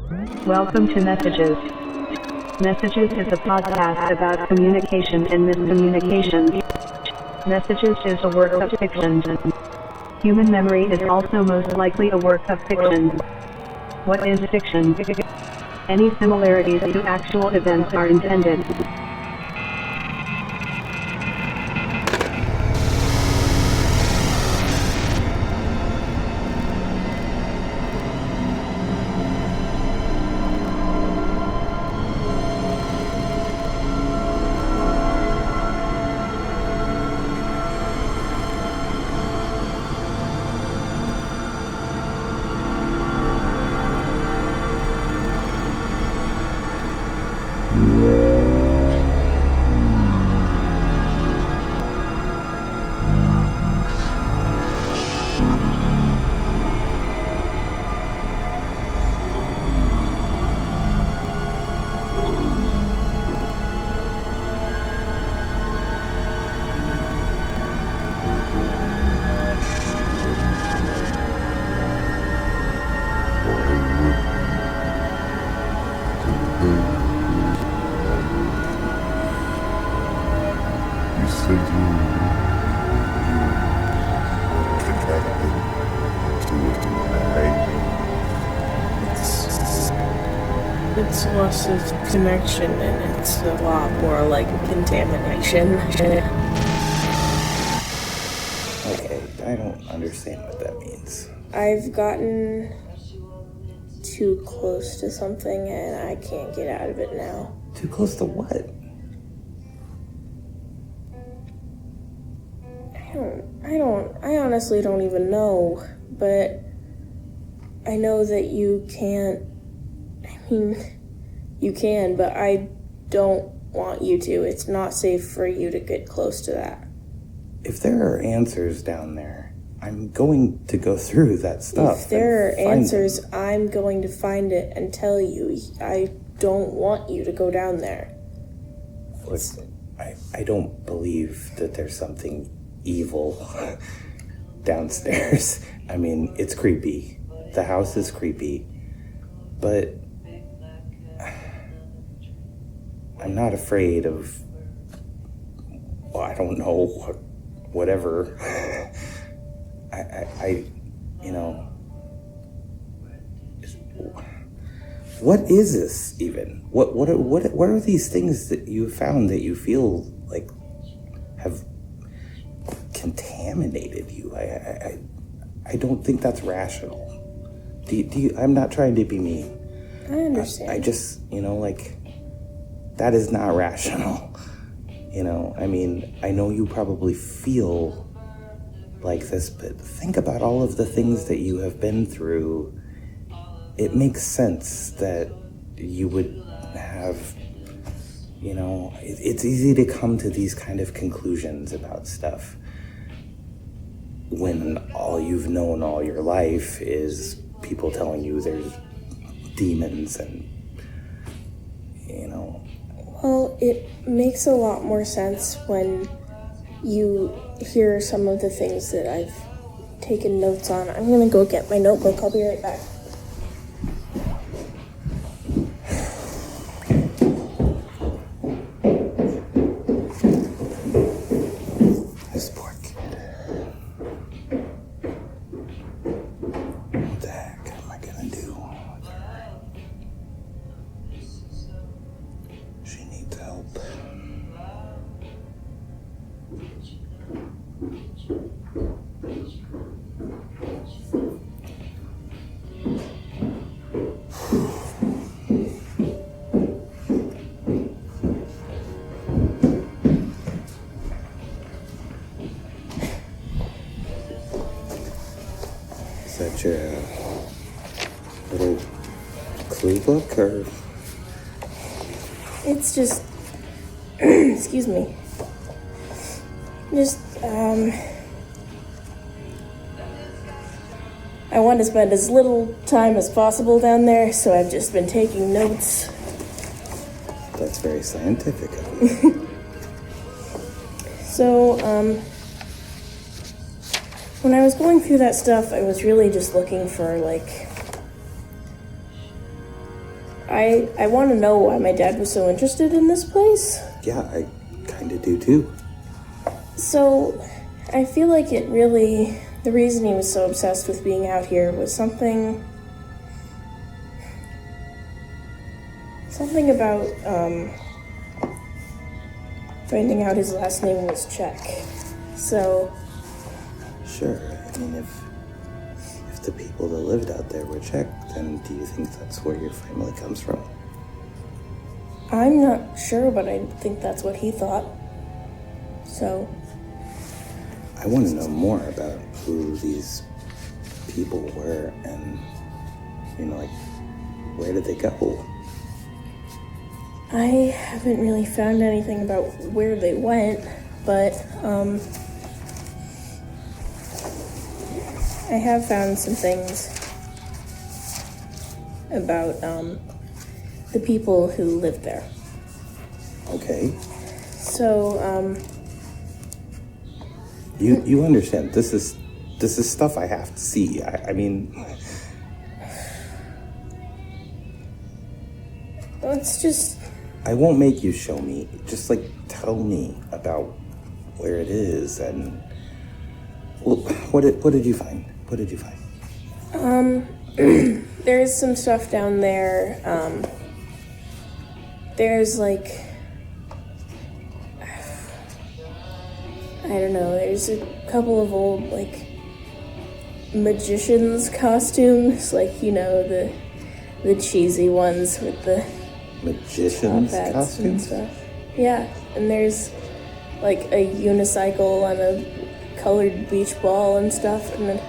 Welcome to Messages. Messages is a podcast about communication and miscommunication. Messages is a work of fiction. Human memory is also most likely a work of fiction. What is fiction? Any similarities to actual events are intended. It's loss of connection and it's a lot more like contamination. Okay, I don't understand what that means. I've gotten too close to something and I can't get out of it now. Too close to what? I honestly don't even know, but I know that you can't. You can, but I don't want you to. It's not safe for you to get close to that. If there are answers down there, I'm going to go through that stuff. If there are answers, I'm going to find it and tell you. I don't want you to go down there. Listen, I don't believe that there's something evil downstairs. I mean, it's creepy. The house is creepy. But I'm not afraid of, well, I don't know, whatever. What is this even? What are these things that you found that you feel like have contaminated you? I don't think that's rational. Do you, I'm not trying to be mean. I understand. I just, that is not rational. I mean, I know you probably feel like this, but think about all of the things that you have been through. It makes sense that you would have, it's easy to come to these kind of conclusions about stuff when all you've known all your life is people telling you there's demons and, Well, it makes a lot more sense when you hear some of the things that I've taken notes on. I'm gonna go get my notebook. I'll be right back. This poor kid. What the heck am I gonna do with her? She needs help. Is that your little clue book, or? It's just, excuse me. Just, I want to spend as little time as possible down there, so I've just been taking notes. That's very scientific of you. So, when I was going through that stuff, I was really just looking for, like, I want to know why my dad was so interested in this place. Yeah, I kind of do too. So, I feel like the reason he was so obsessed with being out here was something about, finding out his last name was Czech. So... Sure, I mean, if the people that lived out there were Czech, then do you think that's where your family comes from? I'm not sure, but I think that's what he thought. So... I want to know more about who these people were and, like, where did they go? I haven't really found anything about where they went, but, I have found some things about, the people who lived there. Okay. So, You understand, this is stuff I have to see. I mean... It's just... I won't make you show me. Just, tell me about where it is and... Well, what did you find? What did you find? There's some stuff down there. There's, I don't know, there's a couple of old, magician's costumes, the cheesy ones with the Magician's top hats costumes? and stuff. Yeah, and there's, a unicycle on a colored beach ball and stuff, and then,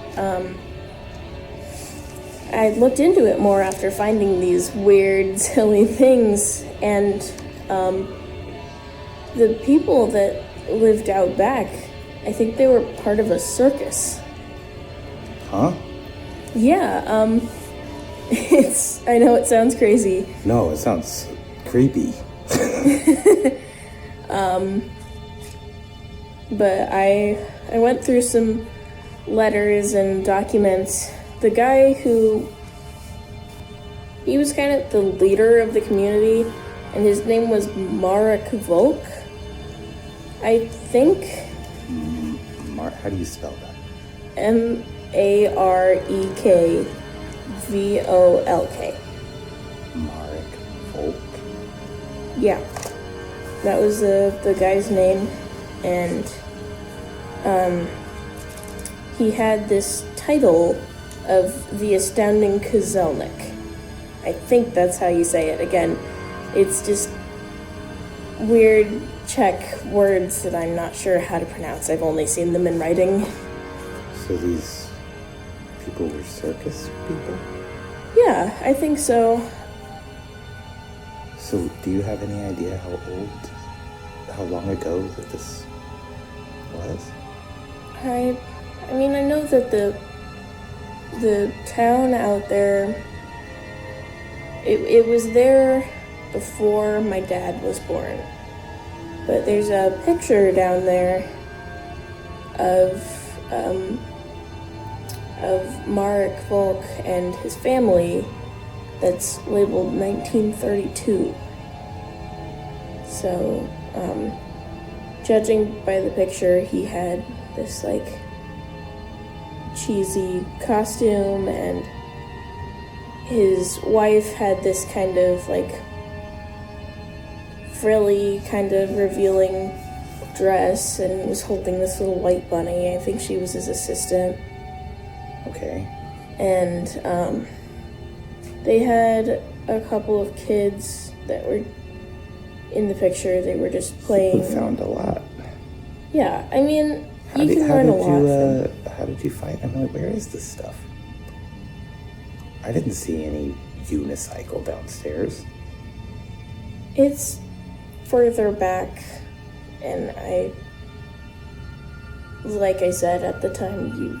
I looked into it more after finding these weird, silly things, and, the people that lived out back, I think they were part of a circus. Huh? Yeah, I know it sounds crazy. No, it sounds creepy. But I went through some letters and documents. The guy he was kind of the leader of the community, and his name was Marek Volk. I think... How do you spell that? Marekvolk. Marek Volk? Yeah. That was the guy's name, and he had this title of the Astounding Kozelnik. I think that's how you say it. Again, it's just weird Czech words that I'm not sure how to pronounce. I've only seen them in writing. So these people were circus people? Yeah, I think so. So do you have any idea how long ago that this was? I mean, I know that the town out there, it was there before my dad was born. But there's a picture down there of Marek Volk and his family that's labeled 1932. So, judging by the picture, he had this, cheesy costume, and his wife had this kind of, frilly, kind of revealing dress, and was holding this little white bunny. I think she was his assistant. Okay. And, they had a couple of kids that were in the picture. They were just playing. You found a lot. Yeah, I mean, you can learn a lot. How did you find? Where is this stuff? I didn't see any unicycle downstairs. It's further back, and like I said at the time, you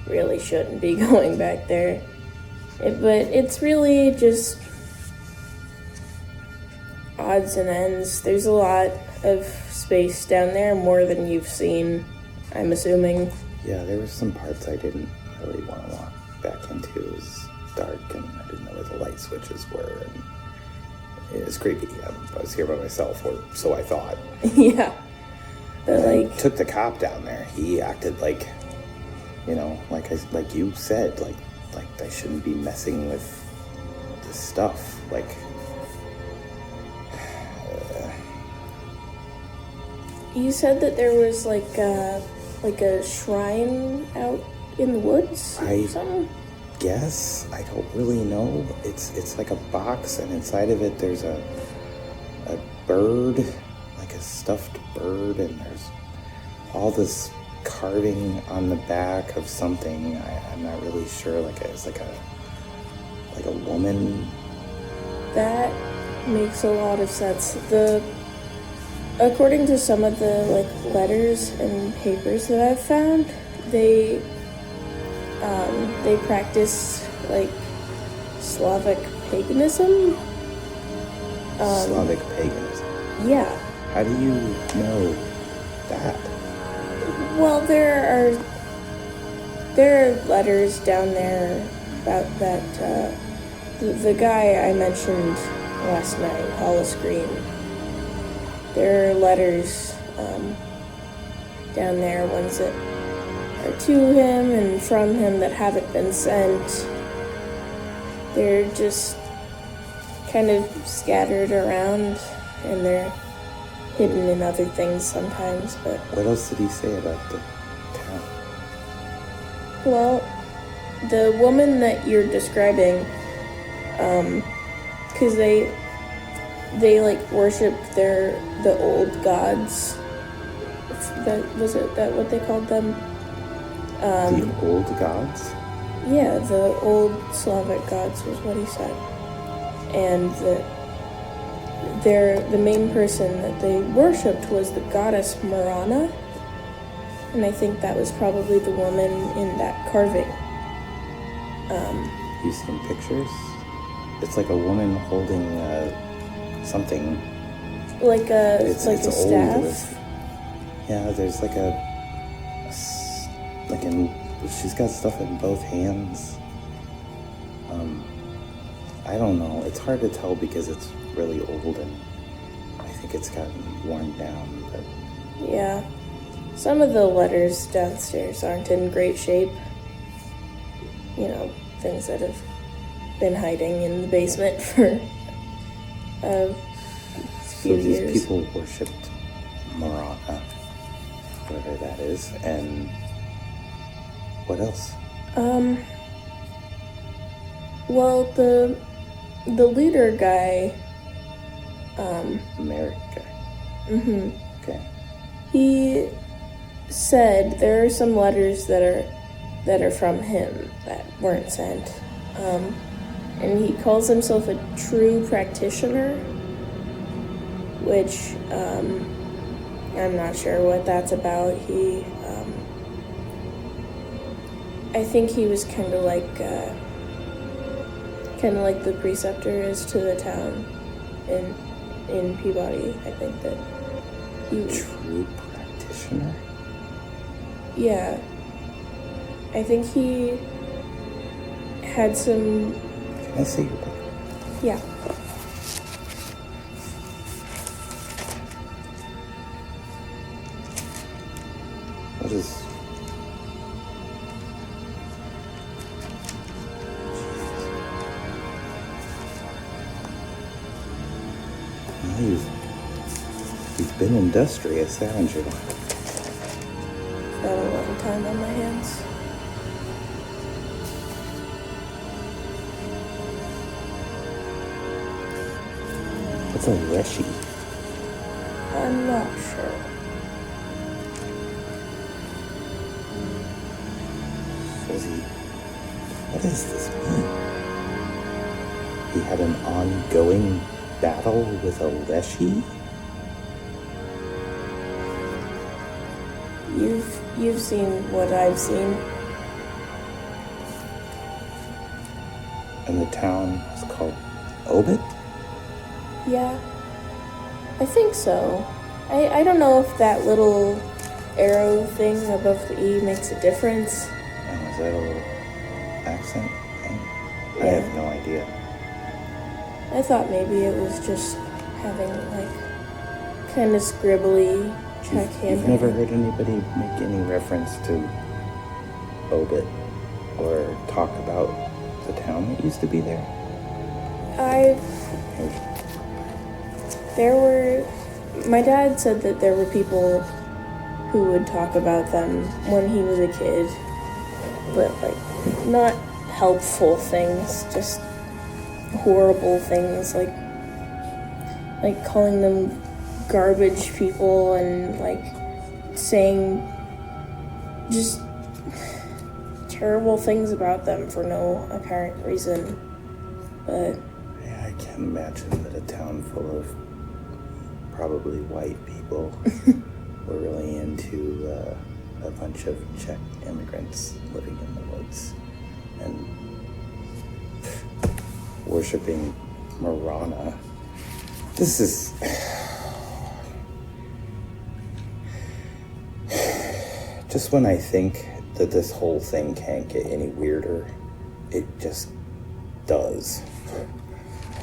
really shouldn't be going back there. But it's really just odds and ends. There's a lot of space down there, more than you've seen, I'm assuming. Yeah, there were some parts I didn't really want to walk back into. It was dark, and I didn't know where the light switches were. And It's creepy. I was here by myself, or so I thought. Yeah. But And like, took the cop down there. He acted like, like you said, like I shouldn't be messing with this stuff. Like, you said that there was like a shrine out in the woods or something? guess I don't really know. It's like a box, and inside of it there's a bird, like a stuffed bird, and there's all this carving on the back of something. I'm not really sure. It's like a woman. That makes a lot of sense. According to some of the like letters and papers that I've found, they practice like Slavic paganism. Slavic paganism. Yeah. How do you know that? Well, there are letters down there about that. The guy I mentioned last night, Hollis Green. There are letters down there, ones that are to him and from him that haven't been sent. They're just kind of scattered around, and they're hidden in other things sometimes, but... What else did he say about the town? Well, the woman that you're describing, because they like worship the old gods. Was that what they called them? The old gods? Yeah, the old Slavic gods was what he said. And the main person that they worshipped was the goddess Marana. And I think that was probably the woman in that carving. You seen pictures? It's like a woman holding something. Like a It's a old staff? Yeah, there's she's got stuff in both hands. I don't know. It's hard to tell because it's really old, and I think it's gotten worn down. But Yeah. Some of the letters downstairs aren't in great shape. You know, things that have been hiding in the basement for a few so years. these people worshipped Marana, whatever that is, and what else? Well, the leader guy, America. Okay. he said there are some letters that are from him that weren't sent. And he calls himself a true practitioner, which I'm not sure what that's about. I think he was kind of like the preceptor is to the town in Peabody. I think that he True practitioner? Yeah. I think he had some... Can I see your book? Yeah. What is... Well, you've been industrious, haven't you? Got a lot of time on my hands. What's a leshy? I'm not sure. What does this mean? He had an ongoing battle with a leshy? You've seen what I've seen. And the town was called Obit? Yeah. I think so. I don't know if that little arrow thing above the E makes a difference. Oh, is that a little accent thing? I Yeah. have no idea. I thought maybe it was just having, like, kind of scribbly check You've handwriting. never heard anybody make any reference to Obit or talk about the town that used to be there? My dad said that there were people who would talk about them when he was a kid, but, like, not helpful things, just horrible things, like calling them garbage people and, like, saying just terrible things about them for no apparent reason. But Yeah, I can't imagine that a town full of probably white people were really into a bunch of Czech immigrants living in the woods and worshiping Marana. This is... Just when I think that this whole thing can't get any weirder, it just does.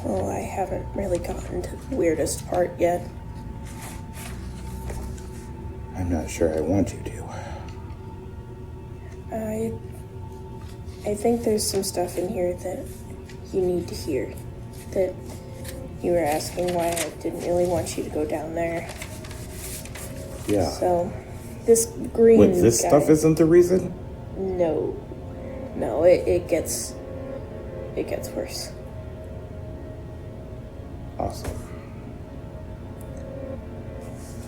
well, I haven't really gotten to the weirdest part yet. I'm not sure I want you to. I think there's some stuff in here that you need to hear. That you were asking why I didn't really want you to go down there. Yeah. So, this green Wait, this guy, stuff isn't the reason? No, it gets worse. Awesome.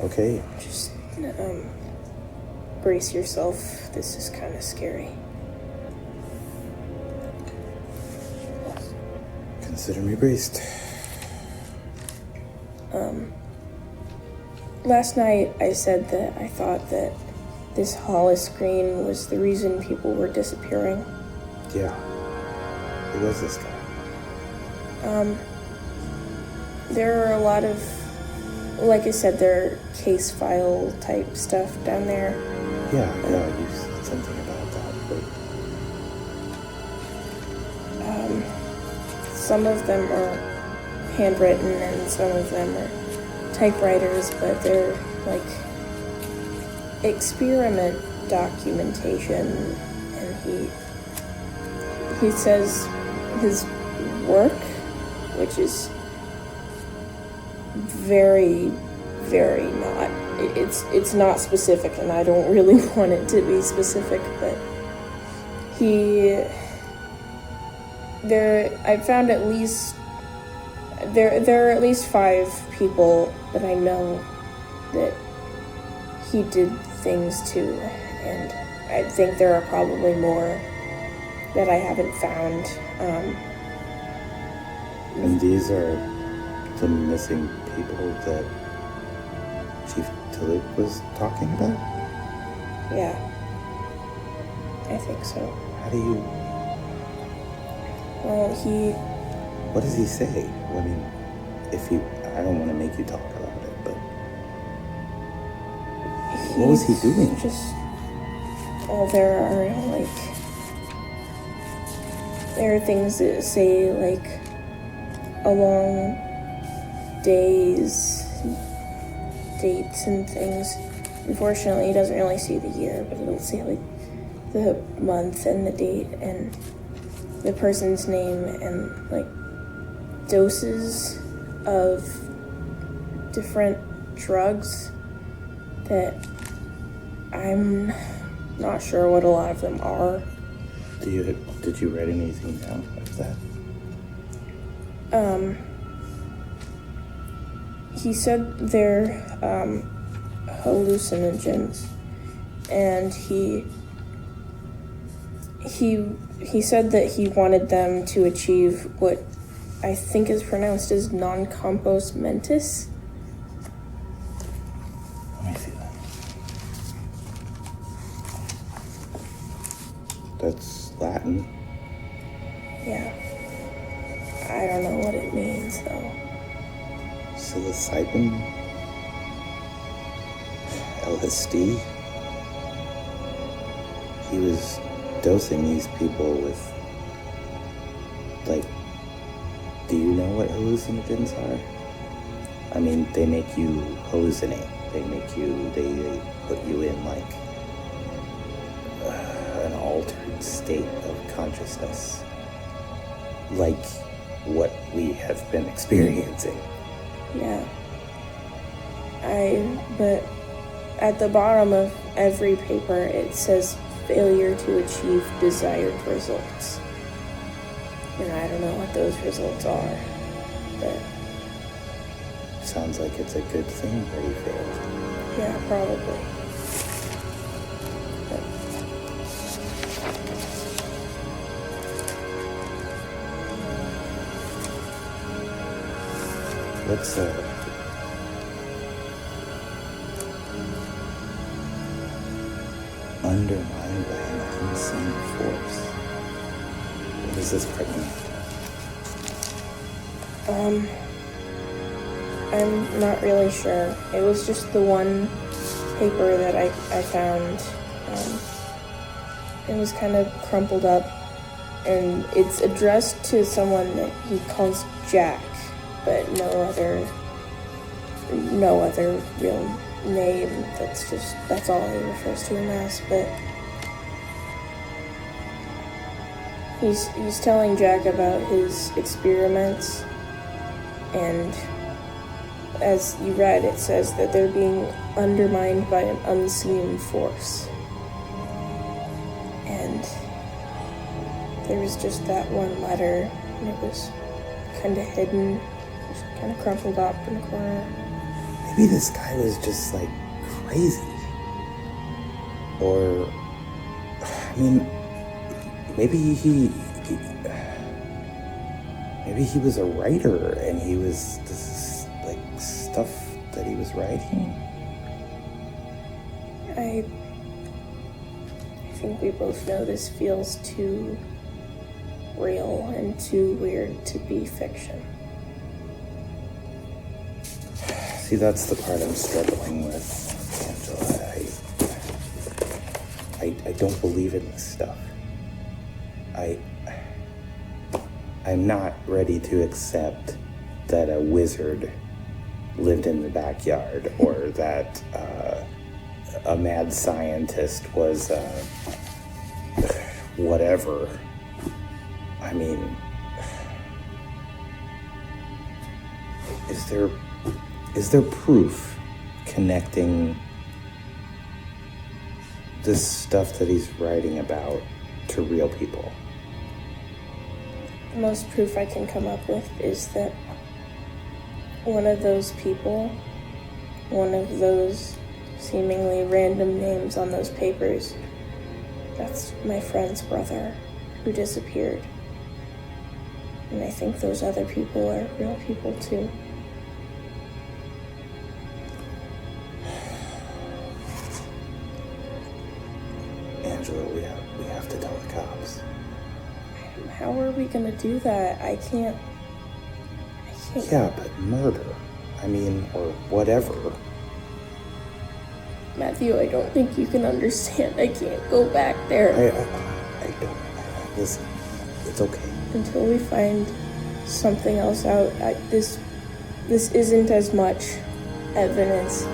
Okay. Just brace yourself. This is kind of scary. Consider me braced. Last night I said that I thought that this Hollis screen was the reason people were disappearing. Yeah. Who was this guy? There are a lot of, like I said, there are case file type stuff down there. Yeah, you said something about that, but... Some of them are handwritten and some of them are typewriters, but they're like experiment documentation, and he says his work, which is very, very not, it's not specific, and I don't really want it to be specific, but I found at least there are at least 5 people that I know that he did things to, and I think there are probably more that I haven't found. And these are the missing people that Chief Tillich was talking about? Yeah, I think so. How do you... Well, What does he say? I mean, I don't want to make you talk about it, but... What was he doing? There are things that say, like, along days, dates and things. Unfortunately, he doesn't really see the year, but it'll say, like, the month and the date and the person's name and, like, doses of different drugs that I'm not sure what a lot of them are. Did you write anything down of that? He said they're hallucinogens, and he said that he wanted them to achieve what I think is pronounced as non-compos mentis. Let me see that. That's Latin. Yeah. I don't know what it means, though. Psilocybin? LSD? He was dosing these people with, like, do you know what hallucinogens are? I mean, they make you hallucinate. They put you in like an altered state of consciousness. Like what we have been experiencing. Yeah. But at the bottom of every paper, it says failure to achieve desired results. And I don't know what those results are, but... Sounds like it's a good thing that he failed. Yeah, probably. But... Let's, undermined by an unseen force. What does this part mean? I'm not really sure. It was just the one paper that I found. It was kind of crumpled up, and it's addressed to someone that he calls Jack, but no other real name. That's all he refers to him as. But he's telling Jack about his experiments, and as you read, it says that they're being undermined by an unseen force. And there was just that one letter, and it was kind of hidden, just kind of crumpled up in the corner. Maybe this guy was just like crazy. Or, I mean, maybe he was a writer and this is like stuff that he was writing. I think we both know this feels too real and too weird to be fiction. See, that's the part I'm struggling with, Angela. I don't believe in this stuff. I'm not ready to accept that a wizard lived in the backyard or that a mad scientist was whatever. I mean, is there proof connecting this stuff that he's writing about to real people? The most proof I can come up with is that one of those people, one of those seemingly random names on those papers, that's my friend's brother who disappeared. And I think those other people are real people too. Angela, we have to tell the cops. How are we gonna do that? I can't. Yeah, but murder. I mean, or whatever. Matthew, I don't think you can understand. I can't go back there. I don't. Listen, it's okay. Until we find something else out, this isn't as much evidence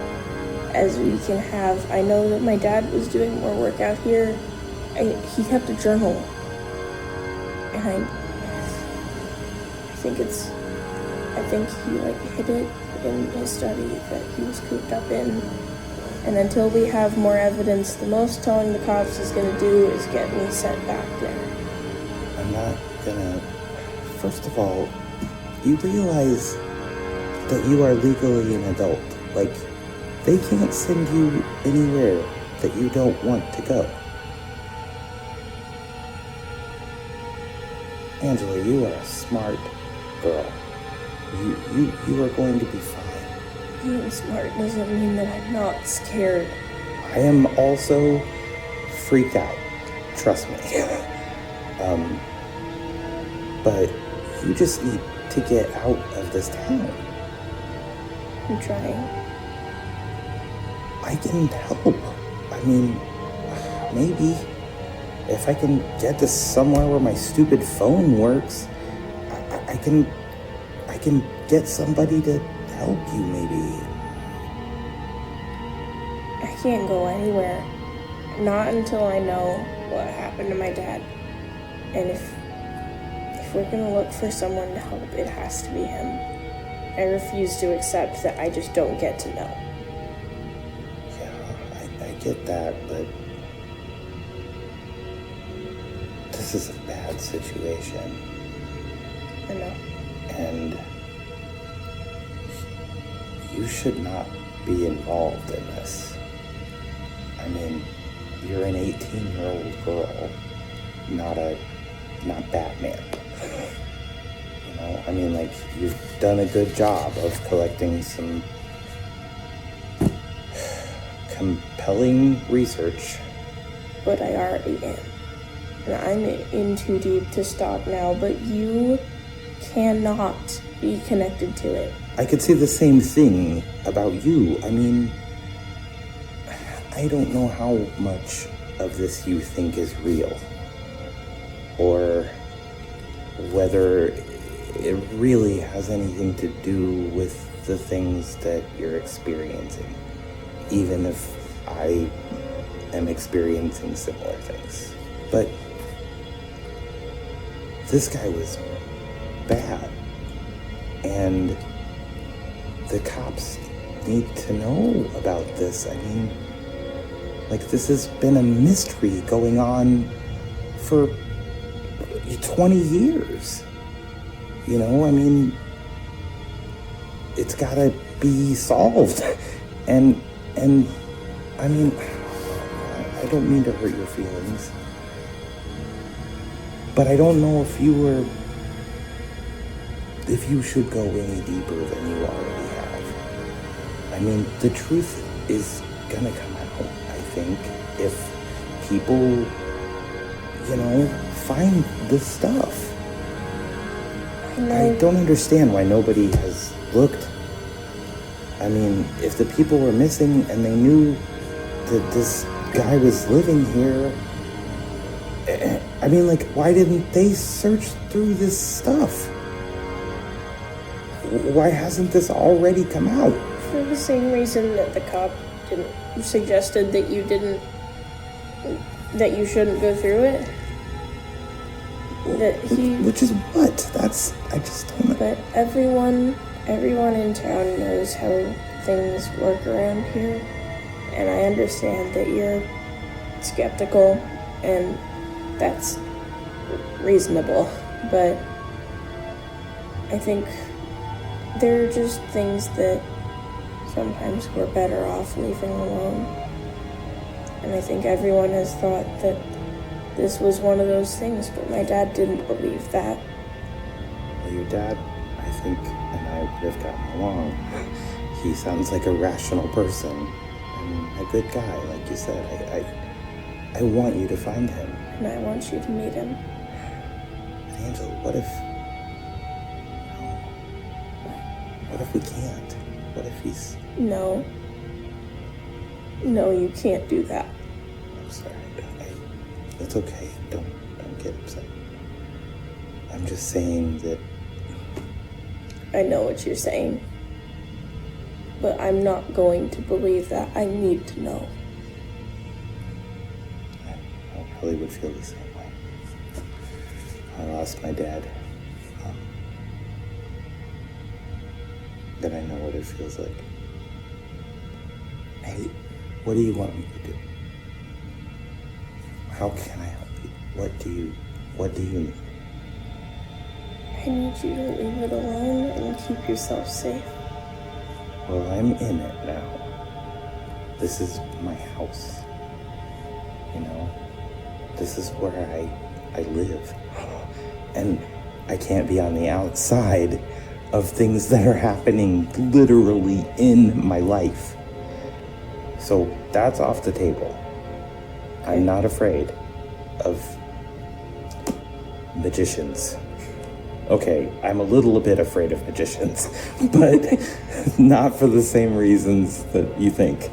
as we can have. I know that my dad was doing more work out here. He kept a journal. And I think he hid it in his study that he was cooped up in. And until we have more evidence, the most telling the cops is gonna do is get me sent back there. I'm not gonna... First of all, you realize that you are legally an adult. They can't send you anywhere that you don't want to go. Angela, you are a smart girl. You are going to be fine. Being smart doesn't mean that I'm not scared. I am also freaked out. Trust me. But you just need to get out of this town. I'm trying. I can help. I mean, maybe. If I can get to somewhere where my stupid phone works, I can can get somebody to help you, maybe. I can't go anywhere. Not until I know what happened to my dad. And if we're gonna look for someone to help, it has to be him. I refuse to accept that I just don't get to know. Yeah, I get that, but this is a bad situation. I know. And you should not be involved in this. I mean, you're an 18-year-old girl, not Batman. You know, I mean, like, you've done a good job of collecting some compelling research. But I already am. And I'm in too deep to stop now, but you cannot be connected to it. I could say the same thing about you. I mean, I don't know how much of this you think is real, or whether it really has anything to do with the things that you're experiencing, even if I am experiencing similar things. But this guy was bad, and the cops need to know about this. I mean, like, this has been a mystery going on for 20 years. You know, I mean, it's gotta be solved. And I mean, I don't mean to hurt your feelings, but I don't know if you should go any deeper than you already have. I mean, the truth is gonna come out, I think, if people, you know, find this stuff. I don't understand why nobody has looked. I mean, if the people were missing and they knew that this guy was living here, I mean, like, why didn't they search through this stuff? Why hasn't this already come out? For the same reason that the cop suggested that that you shouldn't go through it. Which is what? I just don't know. But everyone in town knows how things work around here. And I understand that you're skeptical, and that's reasonable. But I think there are just things that sometimes we're better off leaving alone. And I think everyone has thought that this was one of those things, but my dad didn't believe that. Well, your dad, I think, and I would have gotten along. He sounds like a rational person and a good guy, like you said. I want you to find him. And I want you to meet him. But Angela, what if we can't? What if he's... No, you can't do that. I'm sorry. It's okay. Don't get upset. I'm just saying that... I know what you're saying. But I'm not going to believe that. I need to know. I probably would feel the same way. I lost my dad. But I know what it feels like. Hey, what do you want me to do? How can I help you? What do you need? I need you to leave it alone and keep yourself safe. Well, I'm in it now. This is my house. You know? This is where I live. And I can't be on the outside of things that are happening literally in my life. So that's off the table. I'm not afraid of magicians. Okay, I'm a little bit afraid of magicians, but not for the same reasons that you think.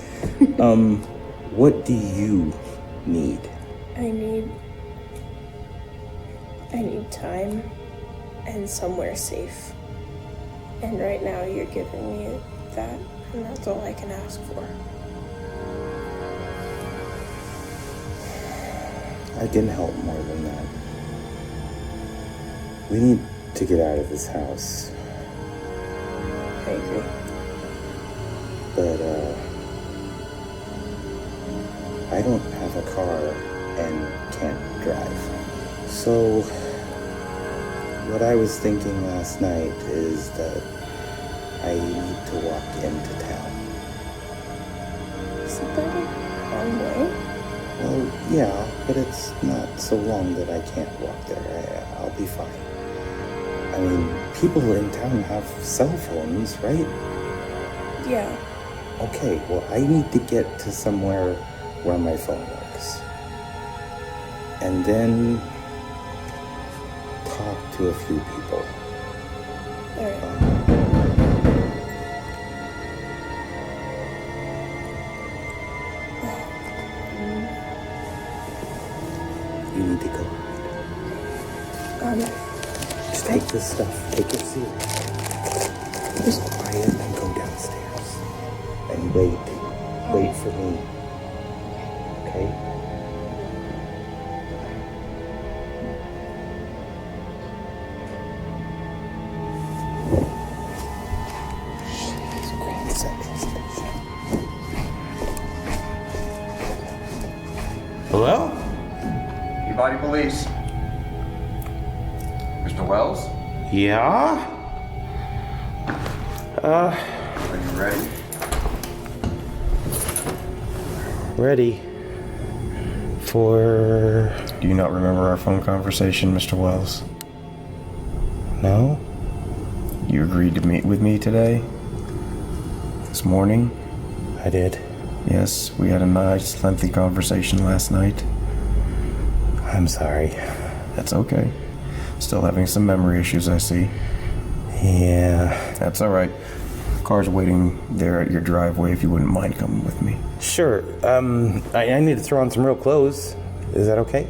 What do you need? I need time and somewhere safe. And right now you're giving me that, and that's all I can ask for. I can help more than that. We need to get out of this house. I agree. But, I don't have a car and can't drive. So, what I was thinking last night is that I need to walk into town. Isn't that a long way? Well, yeah, but it's not so long that I can't walk there. I'll be fine. I mean, people in town have cell phones, right? Yeah. Okay, well, I need to get to somewhere where my phone works. And then talk to a few people. Alright. You need to go. Just take this stuff. Take your seat. Just quiet and go downstairs. And wait. Wait for me. Okay? Hello? Peabody Police. Mr. Wells, Yeah? are you ready? Ready for... Do you not remember our phone conversation, Mr. Wells? No? You agreed to meet with me today? This morning? I did. Yes, we had a nice, lengthy conversation last night. I'm sorry. That's okay. Still having some memory issues, I see. Yeah. That's all right. Car's waiting there at your driveway if you wouldn't mind coming with me. Sure. I need to throw on some real clothes. Is that okay?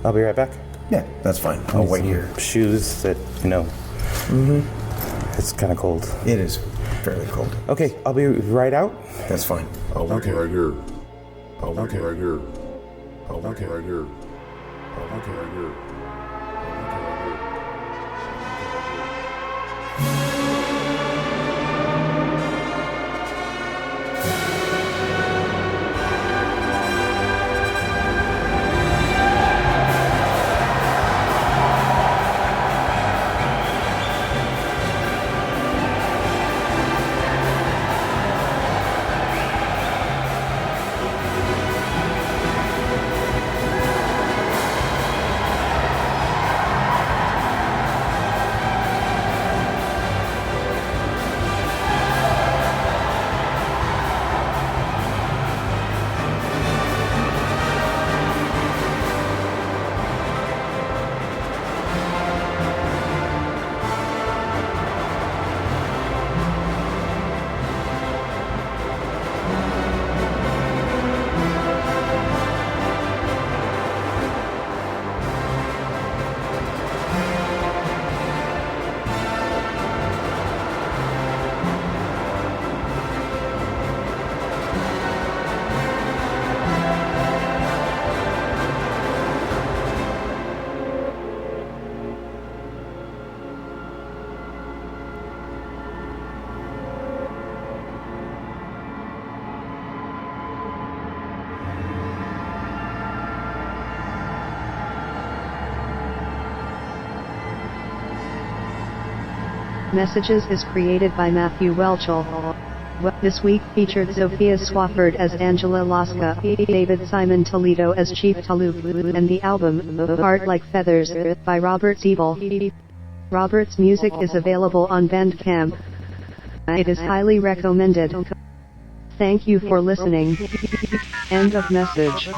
I'll be right back. Yeah, that's fine. I'll wait here. Shoes that, it's kind of cold. It is fairly cold. Okay, I'll be right out. That's fine. I'll wait right here. I'll wait right here. I'll wait right here. I'll wait right here. Messages is created by Matthew Welchel. This week featured Sophia Swafford as Angela Laska, David Simon Toledo as Chief Taluk, and the album, Heart Like Feathers, by Robert Siebel. Robert's music is available on Bandcamp. It is highly recommended. Thank you for listening. End of message.